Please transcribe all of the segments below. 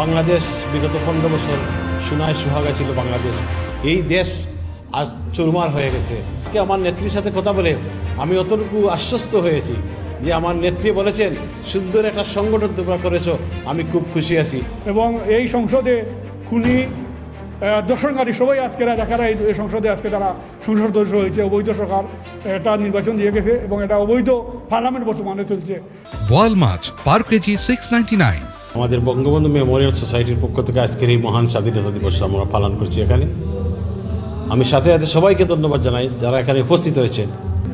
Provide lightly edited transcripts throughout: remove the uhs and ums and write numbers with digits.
বাংলাদেশ বিগত 15 বছর সোনায় সুহাগা ছিল বাংলাদেশ। এই দেশ আজ চুরমার হয়ে গেছে। আজকে আমার নেত্রীর সাথে কথা বলে আমি অতটুকু আশ্বস্ত হয়েছি যে আমার নেত্রী বলেছেন সুন্দর একটা সংগঠন তোমরা করেছো, আমি খুব খুশি আছি। এবং এই সংসদে খুনি দর্শনকারী সবাই আজকে রাজাকারা এই সংসদে আজকে তারা সংসদ সদস্য হয়েছে। অবৈধ সরকার এটা নির্বাচন দিয়ে গেছে এবং এটা অবৈধ পার্লামেন্ট বর্তমানে চলছে। বোয়াল মাছ পার কেজি 699। আমাদের বঙ্গবন্ধু মেমোরিয়াল সোসাইটির পক্ষ থেকে আজকের এই মহান স্বাধীনতা দিবস আমরা পালন করছি এখানে। আমি সাথে সাথে সবাইকে ধন্যবাদ জানাই যারা এখানে উপস্থিত হয়েছেন,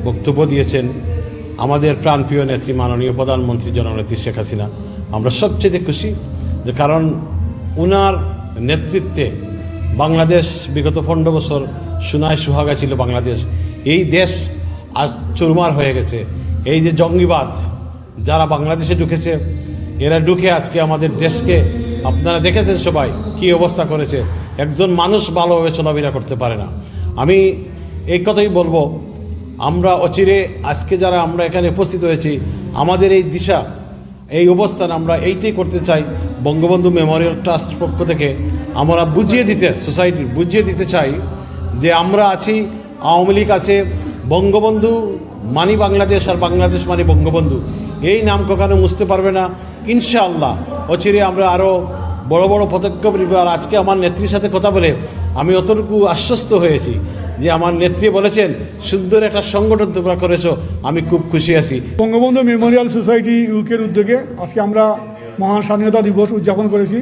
বক্তব্য দিয়েছেন। আমাদের প্রাণপ্রিয় নেত্রী মাননীয় প্রধানমন্ত্রী জননেত্রী শেখ হাসিনা, আমরা সবচেয়ে খুশি যে কারণ উনার নেতৃত্বে বাংলাদেশ বিগত 15 বছর সোনায় সুহাগা ছিল বাংলাদেশ। এই দেশ আজ চুরমার হয়ে গেছে। এই যে জঙ্গিবাদ যারা বাংলাদেশে ঢুকেছে, এরা ঢুকে আজকে আমাদের দেশকে আপনারা দেখেছেন সবাই কী অবস্থা করেছে। একজন মানুষ ভালোভাবে চলাফেরা করতে পারে না। আমি এই কথাই বলবো, আমরা অচিরে আজকে যারা আমরা এখানে উপস্থিত হয়েছি, আমাদের এই দিশা এই অবস্থান আমরা এইটাই করতে চাই। বঙ্গবন্ধু মেমোরিয়াল ট্রাস্ট পক্ষ থেকে আমরা সোসাইটি বুঝিয়ে দিতে চাই যে আমরা আছি, আওয়ামী লীগ আছে, বঙ্গবন্ধু মানি বাংলাদেশ আর বাংলাদেশ মানি বঙ্গবন্ধু। এই নাম কখনো মুছতে পারবে না ইনশাআল্লাহ। অচিরে আমরা আরও বড় বড় পদক্ষেপ নিব। আর আজকে আমার নেত্রীর সাথে কথা বলে আমি অতটুকু আশ্বস্ত হয়েছি যে আমার নেত্রী বলেছেন সুন্দর একটা সংগঠন তোমরা করেছো, আমি খুব খুশি আছি। বঙ্গবন্ধু মেমোরিয়াল সোসাইটি ইউকের উদ্যোগে আজকে আমরা মহান স্বাধীনতা দিবস উদযাপন করেছি।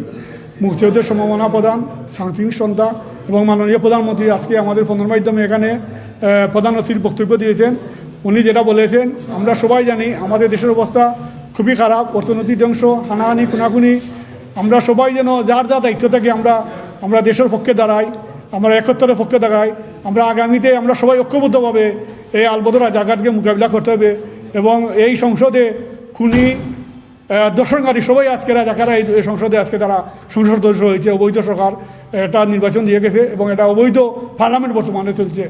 মুক্তিযুদ্ধের সম্মাননা প্রদান, সাংস্কৃতিক সন্ধ্যা এবং মাননীয় প্রধানমন্ত্রী আজকে আমাদের ফোনের মাধ্যমে এখানে প্রধান অতিথির বক্তব্য দিয়েছেন। উনি যেটা বলেছেন আমরা সবাই জানি আমাদের দেশের অবস্থা খুবই খারাপ, অর্থনৈতিক ধ্বংস, হানাহানি, খুনাখুনি। আমরা সবাই যেন যার যা দায়িত্ব থাকে আমরা দেশের পক্ষে দাঁড়াই, আমরা একত্রের পক্ষে দাঁড়াই। আমরা আগামীতে আমরা সবাই ঐক্যবদ্ধভাবে এই আলবদরা জায়গাকে মোকাবিলা করতে হবে এবং এই সংসদে খুনি দর্শনকারী সবাই আজকে রাজাকারা এই সংসদে আজকে তারা সংসদ সদস্য হয়েছে। অবৈধ সরকার এটা নির্বাচন দিয়ে গেছে এবং এটা অবৈধ পার্লামেন্ট বর্তমানে চলছে।